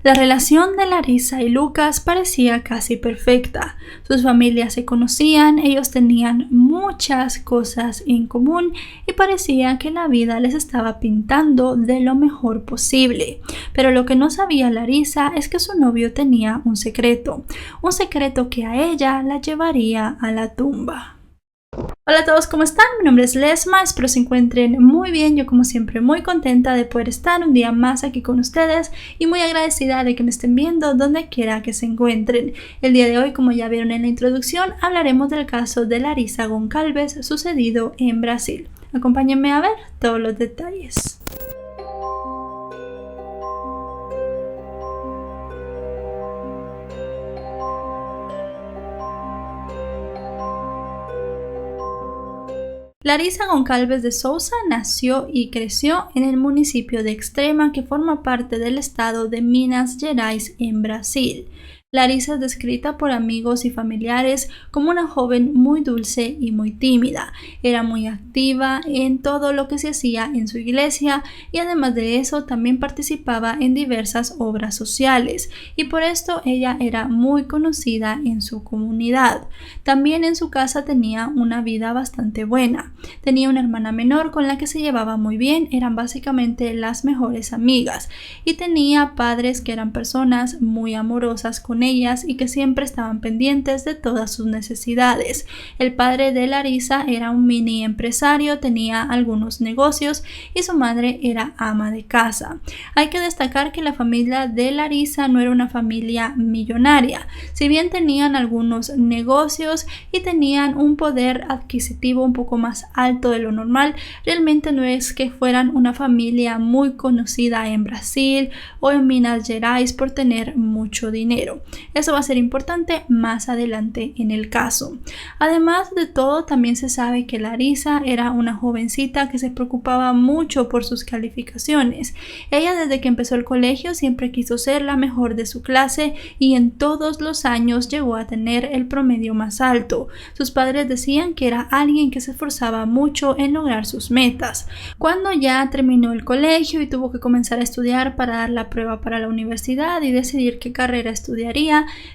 La relación de Larisa y Lucas parecía casi perfecta. Sus familias se conocían, ellos tenían muchas cosas en común y parecía que la vida les estaba pintando de lo mejor posible. Pero lo que no sabía Larisa es que su novio tenía un secreto que a ella la llevaría a la tumba. Hola a todos, ¿cómo están? Mi nombre es Lesma, espero se encuentren muy bien. Yo como siempre muy contenta de poder estar un día más aquí con ustedes y muy agradecida de que me estén viendo donde quiera que se encuentren. El día de hoy, como ya vieron en la introducción, hablaremos del caso de Larisa Goncalves sucedido en Brasil. Acompáñenme a ver todos los detalles. Larisa Goncalves de Souza nació y creció en el municipio de Extrema, que forma parte del estado de Minas Gerais, en Brasil. Larisa es descrita por amigos y familiares como una joven muy dulce y muy tímida. Era muy activa en todo lo que se hacía en su iglesia y además de eso también participaba en diversas obras sociales y por esto ella era muy conocida en su comunidad. También en su casa tenía una vida bastante buena. Tenía una hermana menor con la que se llevaba muy bien, eran básicamente las mejores amigas y tenía padres que eran personas muy amorosas con ellas y que siempre estaban pendientes de todas sus necesidades. El padre de Larisa era un mini empresario, tenía algunos negocios y su madre era ama de casa. Hay que destacar que la familia de Larisa no era una familia millonaria. Si bien tenían algunos negocios y tenían un poder adquisitivo un poco más alto de lo normal, realmente no es que fueran una familia muy conocida en Brasil o en Minas Gerais por tener mucho dinero. Eso va a ser importante más adelante en el caso. Además de todo, también se sabe que Larisa era una jovencita que se preocupaba mucho por sus calificaciones. Ella desde que empezó el colegio siempre quiso ser la mejor de su clase y en todos los años llegó a tener el promedio más alto. Sus padres decían que era alguien que se esforzaba mucho en lograr sus metas. Cuando ya terminó el colegio y tuvo que comenzar a estudiar para dar la prueba para la universidad y decidir qué carrera estudiaría,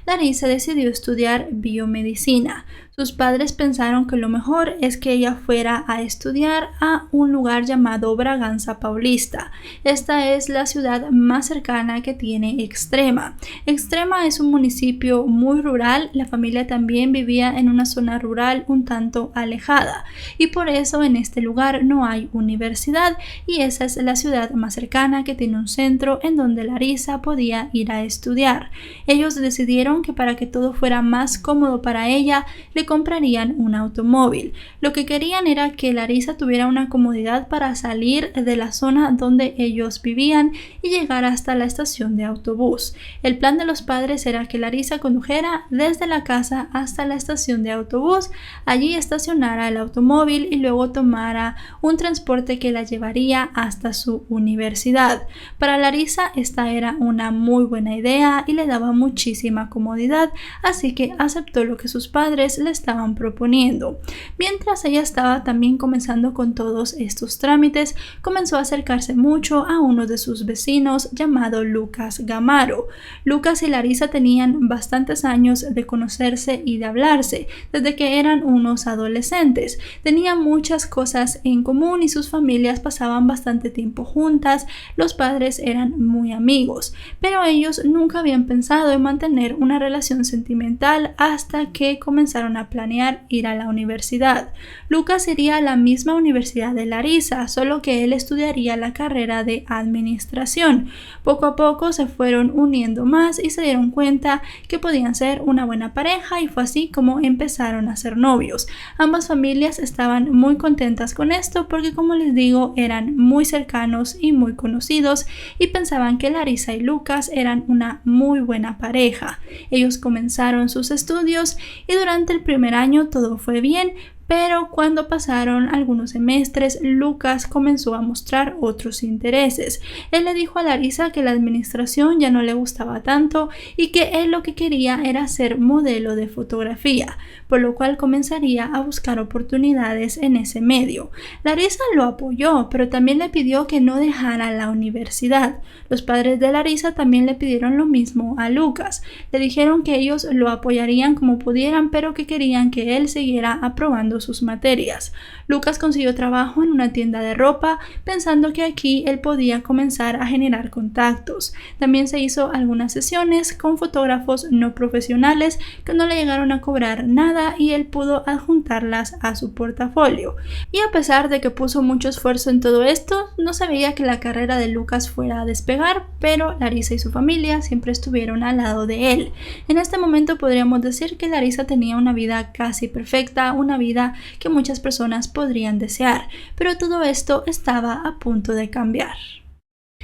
Larisa decidió estudiar biomedicina. Sus padres pensaron que lo mejor es que ella fuera a estudiar a un lugar llamado Bragança Paulista. Esta es la ciudad más cercana que tiene Extrema. Extrema es un municipio muy rural, la familia también vivía en una zona rural un tanto alejada y por eso en este lugar no hay universidad y esa es la ciudad más cercana que tiene un centro en donde Larisa podía ir a estudiar. Ellos decidieron que para que todo fuera más cómodo para ella, le comprarían un automóvil. Lo que querían era que Larisa tuviera una comodidad para salir de la zona donde ellos vivían y llegar hasta la estación de autobús. El plan de los padres era que Larisa condujera desde la casa hasta la estación de autobús, allí estacionara el automóvil y luego tomara un transporte que la llevaría hasta su universidad. Para Larisa esta era una muy buena idea y le daba muchísima comodidad, así que aceptó lo que sus padres le estaban proponiendo. Mientras ella estaba también comenzando con todos estos trámites, comenzó a acercarse mucho a uno de sus vecinos llamado Lucas Gamaro. Lucas y Larisa tenían bastantes años de conocerse y de hablarse, desde que eran unos adolescentes. Tenían muchas cosas en común y sus familias pasaban bastante tiempo juntas, los padres eran muy amigos, pero ellos nunca habían pensado en mantener una relación sentimental hasta que comenzaron a planear ir a la universidad. Lucas iría a la misma universidad de Larisa, solo que él estudiaría la carrera de administración. Poco a poco se fueron uniendo más y se dieron cuenta que podían ser una buena pareja y fue así como empezaron a ser novios. Ambas familias estaban muy contentas con esto porque, como les digo, eran muy cercanos y muy conocidos y pensaban que Larisa y Lucas eran una muy buena pareja. Ellos comenzaron sus estudios y durante el primer año todo fue bien, Pero cuando pasaron algunos semestres, Lucas comenzó a mostrar otros intereses. Él le dijo a Larisa que la administración ya no le gustaba tanto y que él lo que quería era ser modelo de fotografía, por lo cual comenzaría a buscar oportunidades en ese medio. Larisa lo apoyó, pero también le pidió que no dejara la universidad. Los padres de Larisa también le pidieron lo mismo a Lucas. Le dijeron que ellos lo apoyarían como pudieran, pero que querían que él siguiera aprobando sus materias. Lucas consiguió trabajo en una tienda de ropa, pensando que aquí él podía comenzar a generar contactos. También se hizo algunas sesiones con fotógrafos no profesionales que no le llegaron a cobrar nada y él pudo adjuntarlas a su portafolio. Y a pesar de que puso mucho esfuerzo en todo esto, no se veía que la carrera de Lucas fuera a despegar, pero Larisa y su familia siempre estuvieron al lado de él. En este momento podríamos decir que Larisa tenía una vida casi perfecta, una vida que muchas personas podrían desear, pero todo esto estaba a punto de cambiar.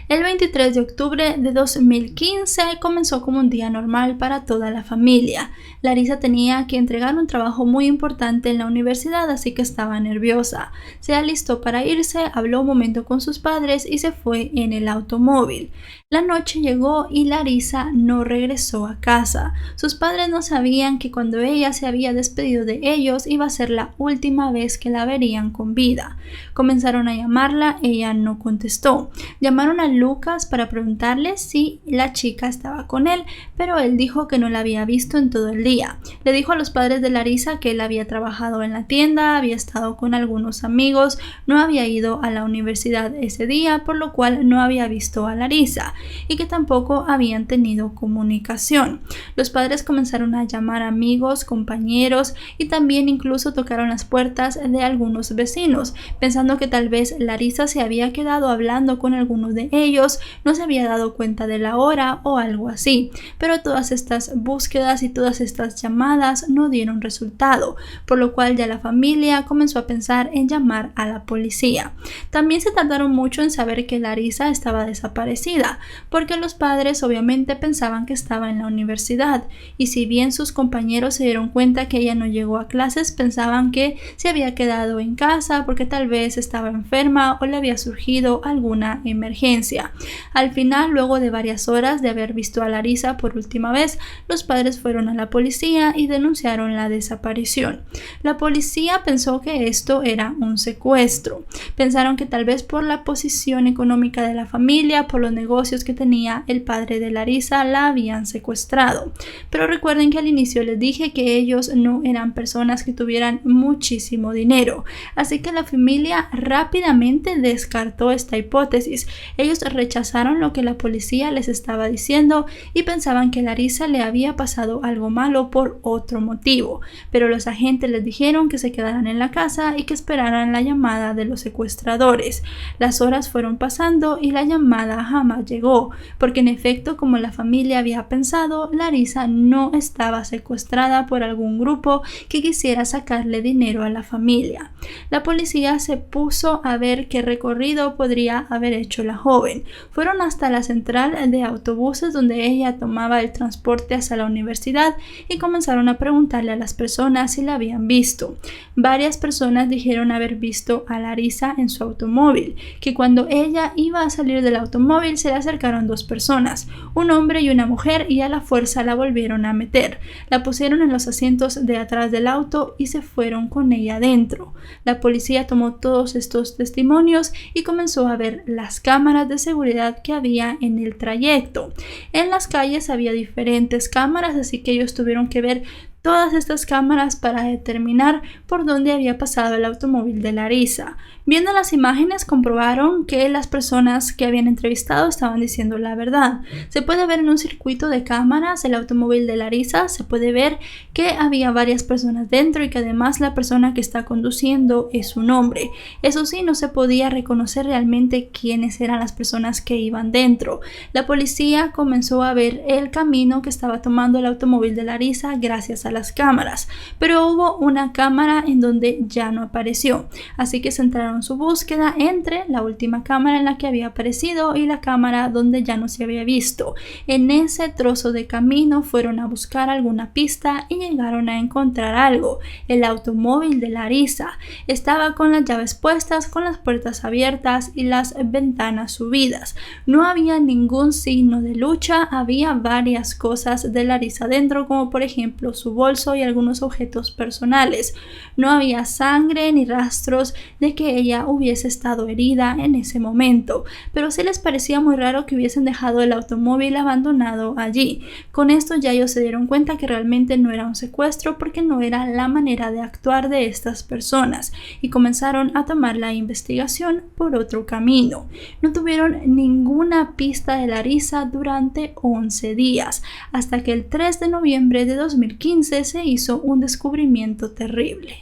El 23 de octubre de 2015 comenzó como un día normal para toda la familia. Larisa tenía que entregar un trabajo muy importante en la universidad, así que estaba nerviosa. Se alistó para irse, habló un momento con sus padres y se fue en el automóvil. La noche llegó y Larisa no regresó a casa. Sus padres no sabían que cuando ella se había despedido de ellos iba a ser la última vez que la verían con vida. Comenzaron a llamarla, ella no contestó. Llamaron a Lucas para preguntarle si la chica estaba con él, pero él dijo que no la había visto en todo el día. Le dijo a los padres de Larisa que él había trabajado en la tienda, había estado con algunos amigos, no había ido a la universidad ese día, por lo cual no había visto a Larisa y que tampoco habían tenido comunicación. Los padres comenzaron a llamar amigos, compañeros y también incluso tocaron las puertas de algunos vecinos, pensando que tal vez Larisa se había quedado hablando con alguno de ellos, no se había dado cuenta de la hora o algo así. Pero todas estas búsquedas y todas estas llamadas no dieron resultado, por lo cual ya la familia comenzó a pensar en llamar a la policía. También se tardaron mucho en saber que Larisa estaba desaparecida, porque los padres obviamente pensaban que estaba en la universidad, y si bien sus compañeros se dieron cuenta que ella no llegó a clases, pensaban que se había quedado en casa porque tal vez estaba enferma o le había surgido alguna emergencia. Al final, luego de varias horas de haber visto a Larisa por última vez, los padres fueron a la policía y denunciaron la desaparición. La policía pensó que esto era un secuestro. Pensaron que tal vez por la posición económica de la familia, por los negocios que tenía el padre de Larisa, la habían secuestrado. Pero recuerden que al inicio les dije que ellos no eran personas que tuvieran muchísimo dinero, así que la familia rápidamente descartó esta hipótesis. Ellos rechazaron lo que la policía les estaba diciendo y pensaban que Larisa le había pasado algo malo por otro motivo, pero los agentes les dijeron que se quedaran en la casa y que esperaran la llamada de los secuestradores. Las horas fueron pasando y la llamada jamás llegó, porque en efecto, como la familia había pensado, Larisa no estaba secuestrada por algún grupo que quisiera sacarle dinero a la familia. La policía se puso a ver qué recorrido podría haber hecho la joven. Fueron hasta la central de autobuses donde ella tomaba el transporte hacia la universidad y comenzaron a preguntarle a las personas si la habían visto. Varias personas dijeron haber visto a Larisa en su automóvil, que cuando ella iba a salir del automóvil se le acercaron dos personas, un hombre y una mujer, y a la fuerza la volvieron a meter. La pusieron en los asientos de atrás del auto y se fueron con ella adentro. La policía tomó todos estos testimonios y comenzó a ver las cámaras de seguridad que había en el trayecto. En las calles había diferentes cámaras, así que ellos tuvieron que ver todas estas cámaras para determinar por dónde había pasado el automóvil de Larisa. Viendo las imágenes comprobaron que las personas que habían entrevistado estaban diciendo la verdad. Se puede ver en un circuito de cámaras el automóvil de Larisa, se puede ver que había varias personas dentro y que además la persona que está conduciendo es un hombre. Eso sí, no se podía reconocer realmente quiénes eran las personas que iban dentro. La policía comenzó a ver el camino que estaba tomando el automóvil de Larisa gracias a las cámaras, pero hubo una cámara en donde ya no apareció, así que centraron su búsqueda entre la última cámara en la que había aparecido y la cámara donde ya no se había visto. En ese trozo de camino fueron a buscar alguna pista y llegaron a encontrar algo: el automóvil de Larissa. Estaba con las llaves puestas, con las puertas abiertas y las ventanas subidas. No había ningún signo de lucha, había varias cosas de Larissa dentro, como por ejemplo su bolso y algunos objetos personales. No había sangre ni rastros de que ella hubiese estado herida en ese momento, pero sí les parecía muy raro que hubiesen dejado el automóvil abandonado allí. Con esto ya ellos se dieron cuenta que realmente no era un secuestro, porque no era la manera de actuar de estas personas, y comenzaron a tomar la investigación por otro camino. No tuvieron ninguna pista de Larissa durante 11 días, hasta que el 3 de noviembre de 2015 se hizo un descubrimiento terrible.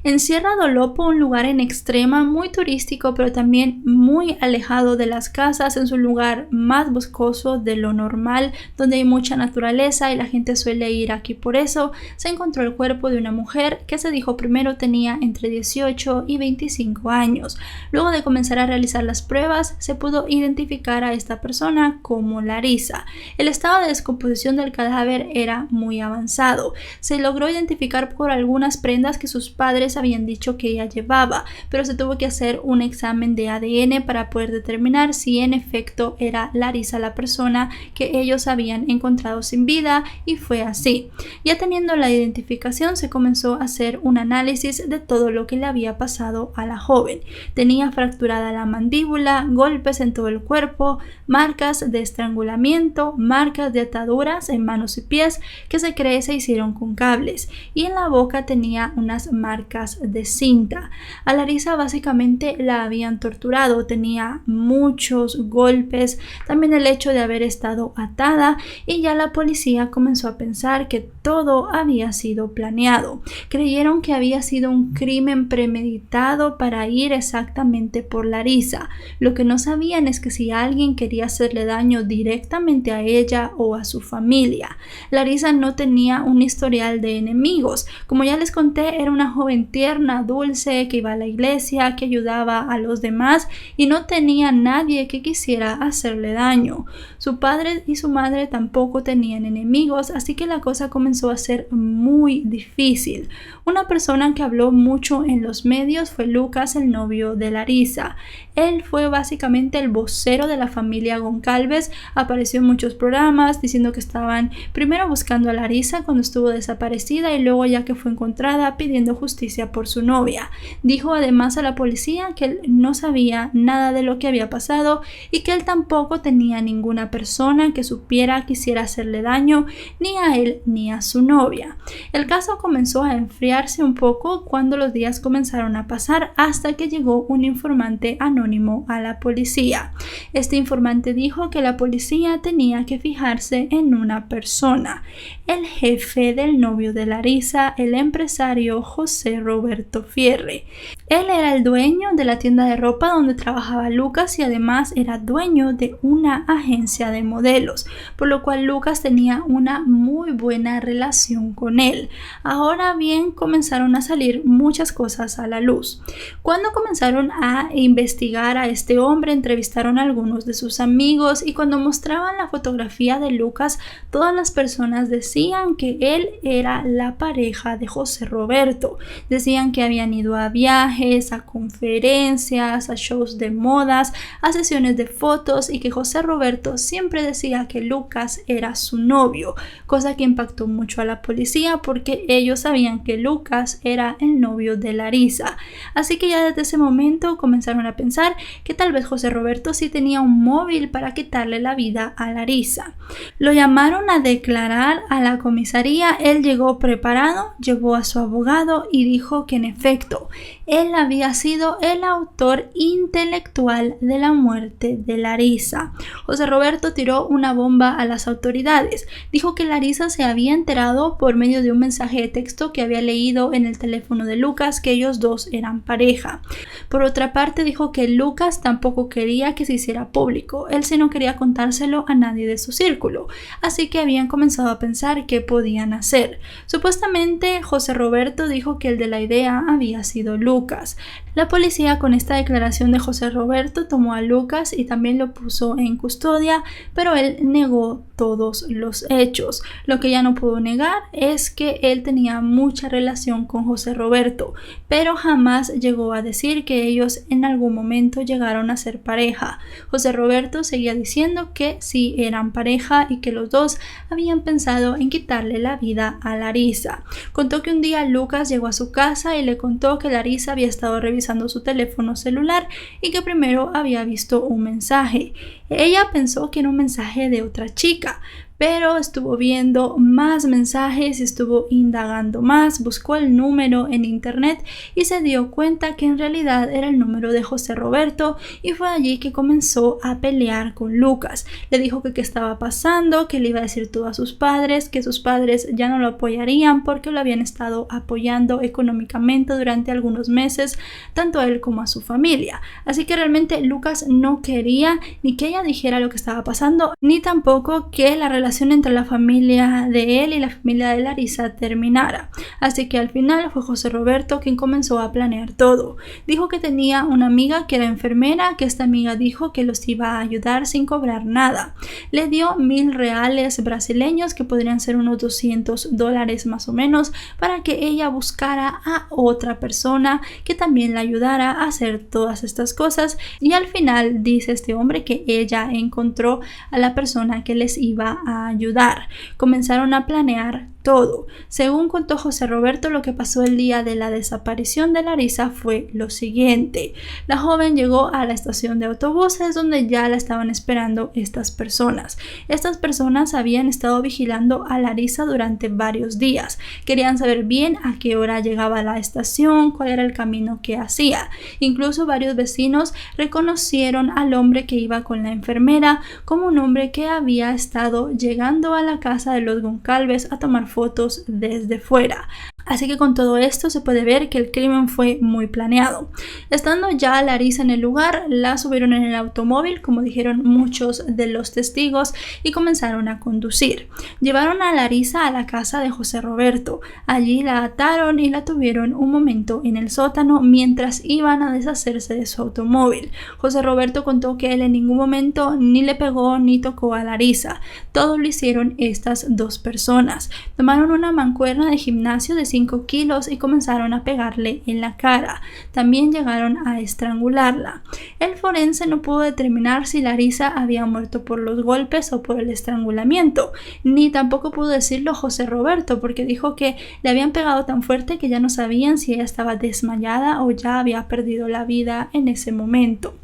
En Sierra do Lopo, un lugar en Extrema muy turístico, pero también muy alejado de las casas, es un lugar más boscoso de lo normal, donde hay mucha naturaleza y la gente suele ir aquí. Por eso se encontró el cuerpo de una mujer que se dijo primero tenía entre 18 y 25 años. Luego de comenzar a realizar las pruebas, se pudo identificar a esta persona como Larissa. El estado de descomposición del cadáver era muy avanzado. Se logró identificar por algunas prendas que sus padres habían dicho que ella llevaba, pero se tuvo que hacer un examen de ADN para poder determinar si en efecto era Larissa la persona que ellos habían encontrado sin vida, y fue así. Ya teniendo la identificación, se comenzó a hacer un análisis de todo lo que le había pasado a la joven. Tenía fracturada la mandíbula, golpes en todo el cuerpo, marcas de estrangulamiento, marcas de ataduras en manos y pies que se cree se hicieron con cables, y en la boca tenía unas marcas de cinta. A Larissa básicamente la habían torturado, tenía muchos golpes, también el hecho de haber estado atada, y ya la policía comenzó a pensar que todo había sido planeado. Creyeron que había sido un crimen premeditado para ir exactamente por Larissa. Lo que no sabían es que si alguien quería hacerle daño directamente a ella o a su familia. Larissa no tenía un historial de enemigos. Como ya les conté, era una joven tierna, dulce, que iba a la iglesia, que ayudaba a los demás y no tenía nadie que quisiera hacerle daño. Su padre y su madre tampoco tenían enemigos, así que la cosa comenzó a ser muy difícil. Una persona que habló mucho en los medios fue Lucas, el novio de Larissa. Él fue básicamente el vocero de la familia Goncalves, apareció en muchos programas diciendo que estaban primero buscando a Larissa cuando estuvo desaparecida y luego, ya que fue encontrada, pidiendo justicia por su novia. Dijo además a la policía que él no sabía nada de lo que había pasado y que él tampoco tenía ninguna persona que supiera quisiera hacerle daño ni a él ni a su novia. El caso comenzó a enfriarse un poco cuando los días comenzaron a pasar, hasta que llegó un informante anónimo a la policía. Este informante dijo que la policía tenía que fijarse en una persona: el jefe del novio de Larissa, el empresario José Roberto Fierre. Él era el dueño de la tienda de ropa donde trabajaba Lucas y además era dueño de una agencia de modelos, por lo cual Lucas tenía una muy buena relación con él. Ahora bien, comenzaron a salir muchas cosas a la luz. Cuando comenzaron a investigar a este hombre, entrevistaron a algunos de sus amigos, y cuando mostraban la fotografía de Lucas, todas las personas decían que él era la pareja de José Roberto. Decían que habían ido a viajes, a conferencias, a shows de modas, a sesiones de fotos, y que José Roberto siempre decía que Lucas era su novio, cosa que impactó mucho a la policía porque ellos sabían que Lucas era el novio de Larissa. Así que ya desde ese momento comenzaron a pensar que tal vez José Roberto sí tenía un móvil para quitarle la vida a Larissa. Lo llamaron a declarar a la comisaría. Él llegó preparado, llevó a su abogado y dijo que en efecto él él había sido el autor intelectual de la muerte de Larissa. José Roberto tiró una bomba a las autoridades. Dijo que Larissa se había enterado por medio de un mensaje de texto que había leído en el teléfono de Lucas que ellos dos eran pareja. Por otra parte, dijo que Lucas tampoco quería que se hiciera público. Él sí no quería contárselo a nadie de su círculo. Así que habían comenzado a pensar qué podían hacer. Supuestamente, José Roberto dijo que el de la idea había sido Lucas. La policía, con esta declaración de José Roberto, tomó a Lucas y también lo puso en custodia, pero él negó todos los hechos. Lo que ya no pudo negar es que él tenía mucha relación con José Roberto, pero jamás llegó a decir que ellos en algún momento llegaron a ser pareja. José Roberto seguía diciendo que sí eran pareja y que los dos habían pensado en quitarle la vida a Larissa. Contó que un día Lucas llegó a su casa y le contó que Larissa había estado revisando su teléfono celular y que primero había visto un mensaje. Ella pensó que era un mensaje de otra chica, pero estuvo viendo más mensajes, estuvo indagando más, buscó el número en internet y se dio cuenta que en realidad era el número de José Roberto, y fue allí que comenzó a pelear con Lucas. Le dijo que qué estaba pasando, que le iba a decir todo a sus padres, que sus padres ya no lo apoyarían porque lo habían estado apoyando económicamente durante algunos meses, tanto a él como a su familia. Así que realmente Lucas no quería ni que ella dijera lo que estaba pasando, ni tampoco que la relación entre la familia de él y la familia de Larissa terminara. Así que al final fue José Roberto quien comenzó a planear todo. Dijo que tenía una amiga que era enfermera, que esta amiga dijo que los iba a ayudar sin cobrar nada. Le dio 1,000 reales brasileños, que podrían ser unos $200 más o menos, para que ella buscara a otra persona que también la ayudara a hacer todas estas cosas, y al final dice este hombre que ella encontró a la persona que les iba a ayudar. Comenzaron a planear todo. Según contó José Roberto, lo que pasó el día de la desaparición de Larissa fue lo siguiente. La joven llegó a la estación de autobuses donde ya la estaban esperando estas personas. Estas personas habían estado vigilando a Larissa durante varios días. Querían saber bien a qué hora llegaba a la estación, cuál era el camino que hacía. Incluso varios vecinos reconocieron al hombre que iba con la enfermera como un hombre que había estado llegando a la casa de los Goncalves a tomar fotos desde fuera. Así que con todo esto se puede ver que el crimen fue muy planeado. Estando ya Larissa en el lugar, la subieron en el automóvil, como dijeron muchos de los testigos, y comenzaron a conducir. Llevaron a Larissa a la casa de José Roberto. Allí la ataron y la tuvieron un momento en el sótano mientras iban a deshacerse de su automóvil. José Roberto contó que él en ningún momento ni le pegó ni tocó a Larissa. Todo lo hicieron estas dos personas. Tomaron una mancuerna de gimnasio de 5 kilos y comenzaron a pegarle en la cara. También llegaron a estrangularla. El forense no pudo determinar si Larissa había muerto por los golpes o por el estrangulamiento, ni tampoco pudo decirlo José Roberto, porque dijo que le habían pegado tan fuerte que ya no sabían si ella estaba desmayada o ya había perdido la vida en ese momento.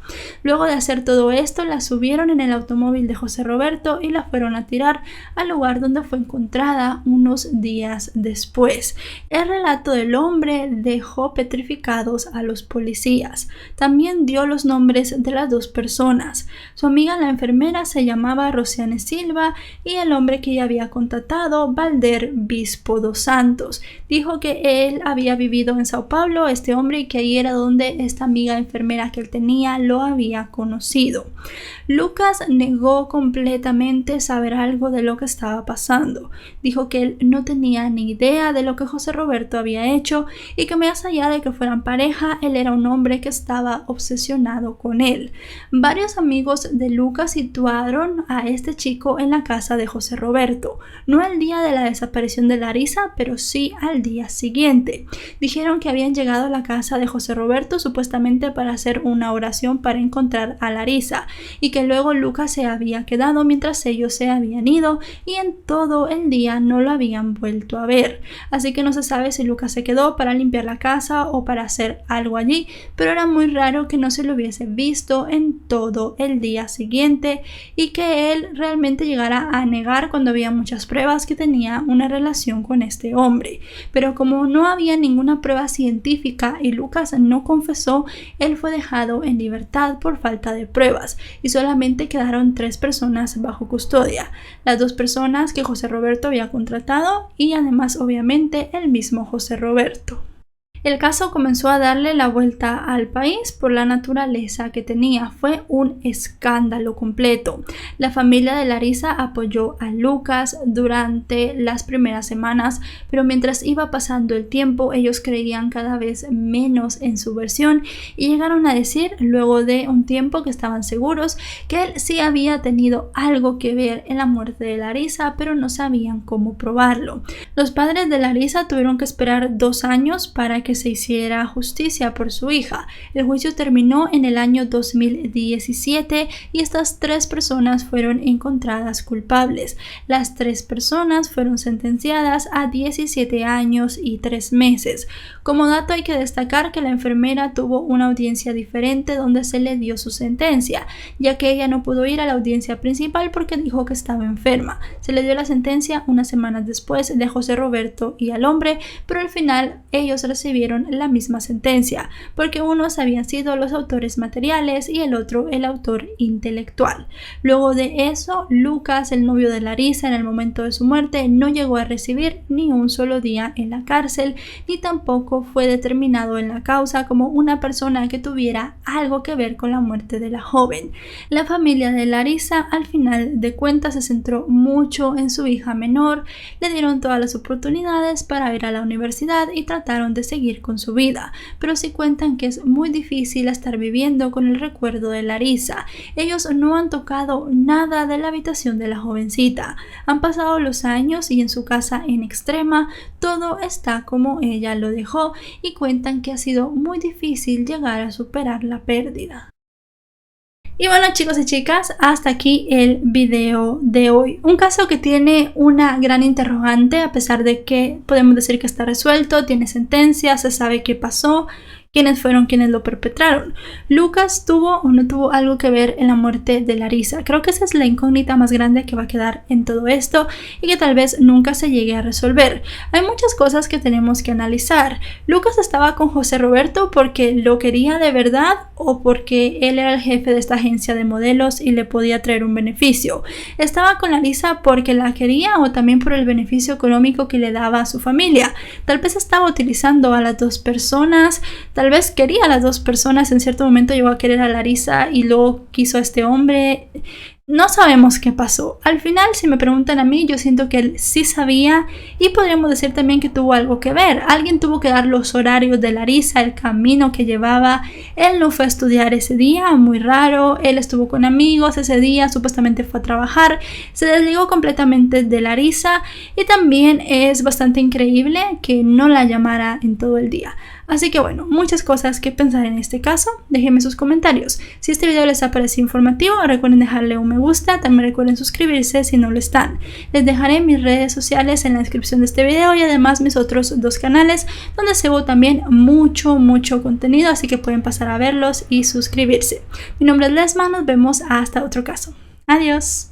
Luego de hacer todo esto, la subieron en el automóvil de José Roberto y la fueron a tirar al lugar donde fue encontrada unos días después. El relato del hombre dejó petrificados a los policías. También dio los nombres de las dos personas. Su amiga la enfermera se llamaba Rosiane Silva y el hombre que ella había contratado, Valder Bispo dos Santos. Dijo que él había vivido en Sao Paulo, este hombre, y que ahí era donde esta amiga enfermera que él tenía lo había conocido. Lucas negó completamente saber algo de lo que estaba pasando. Dijo que él no tenía ni idea de lo que José Roberto había hecho y que más allá de que fueran pareja, él era un hombre que estaba obsesionado con él. Varios amigos de Lucas situaron a este chico en la casa de José Roberto, no el día de la desaparición de Larissa, pero sí al día siguiente. Dijeron que habían llegado a la casa de José Roberto supuestamente para hacer una oración para encontrar a Larissa y que luego Lucas se había quedado mientras ellos se habían ido y en todo el día no lo habían vuelto a ver. Así que no se sabe si Lucas se quedó para limpiar la casa o para hacer algo allí, pero era muy raro que no se lo hubiese visto en todo el día siguiente y que él realmente llegara a negar cuando había muchas pruebas que tenía una relación con este hombre. Pero como no había ninguna prueba científica y Lucas no confesó, él fue dejado en libertad por falta de pruebas y solamente quedaron 3 personas bajo custodia, las 2 personas que José Roberto había contratado y además obviamente el mismo José Roberto. El caso comenzó a darle la vuelta al país por la naturaleza que tenía. Fue un escándalo completo. La familia de Larisa apoyó a Lucas durante las primeras semanas, pero mientras iba pasando el tiempo, ellos creían cada vez menos en su versión y llegaron a decir, luego de un tiempo que estaban seguros, que él sí había tenido algo que ver en la muerte de Larisa, pero no sabían cómo probarlo. Los padres de Larisa tuvieron que esperar 2 años para que se hiciera justicia por su hija. El juicio terminó en el año 2017 y estas 3 personas fueron encontradas culpables. Las 3 personas fueron sentenciadas a 17 años y 3 meses. Como dato hay que destacar que la enfermera tuvo una audiencia diferente donde se le dio su sentencia, ya que ella no pudo ir a la audiencia principal porque dijo que estaba enferma. Se le dio la sentencia unas semanas después de José Roberto y al hombre, pero al final ellos recibieron la misma sentencia, porque unos habían sido los autores materiales y el otro el autor intelectual. Luego de eso, Lucas, el novio de Larisa, en el momento de su muerte, no llegó a recibir ni un solo día en la cárcel, ni tampoco fue determinado en la causa como una persona que tuviera algo que ver con la muerte de la joven. La familia de Larisa, al final de cuentas, se centró mucho en su hija menor, le dieron todas las oportunidades para ir a la universidad y trataron de seguir con su vida, pero sí cuentan que es muy difícil estar viviendo con el recuerdo de Larisa. Ellos no han tocado nada de la habitación de la jovencita. Han pasado los años y en su casa en Extrema todo está como ella lo dejó y cuentan que ha sido muy difícil llegar a superar la pérdida. Y bueno, chicos y chicas, hasta aquí el video de hoy. Un caso que tiene una gran interrogante, a pesar de que podemos decir que está resuelto, tiene sentencia, se sabe qué pasó, quiénes fueron quienes lo perpetraron. ¿Lucas tuvo o no tuvo algo que ver en la muerte de Larisa? Creo que esa es la incógnita más grande que va a quedar en todo esto y que tal vez nunca se llegue a resolver. Hay muchas cosas que tenemos que analizar. ¿Lucas estaba con José Roberto porque lo quería de verdad o porque él era el jefe de esta agencia de modelos y le podía traer un beneficio? ¿Estaba con Larisa porque la quería o también por el beneficio económico que le daba a su familia? Tal vez estaba utilizando a las 2 personas, tal vez quería a las 2 personas, en cierto momento llegó a querer a Larisa y luego quiso a este hombre. No sabemos qué pasó. Al final, si me preguntan a mí, yo siento que él sí sabía y podríamos decir también que tuvo algo que ver. Alguien tuvo que dar los horarios de Larisa, el camino que llevaba. Él no fue a estudiar ese día, muy raro. Él estuvo con amigos ese día, supuestamente fue a trabajar. Se desligó completamente de Larisa y también es bastante increíble que no la llamara en todo el día. Así que bueno, muchas cosas que pensar en este caso. Déjenme sus comentarios. Si este video les ha parecido informativo, recuerden dejarle un me gusta. También recuerden suscribirse si no lo están. Les dejaré mis redes sociales en la descripción de este video y además mis otros 2 canales donde subo también mucho contenido, así que pueden pasar a verlos y suscribirse. Mi nombre es Lesma, nos vemos hasta otro caso. Adiós.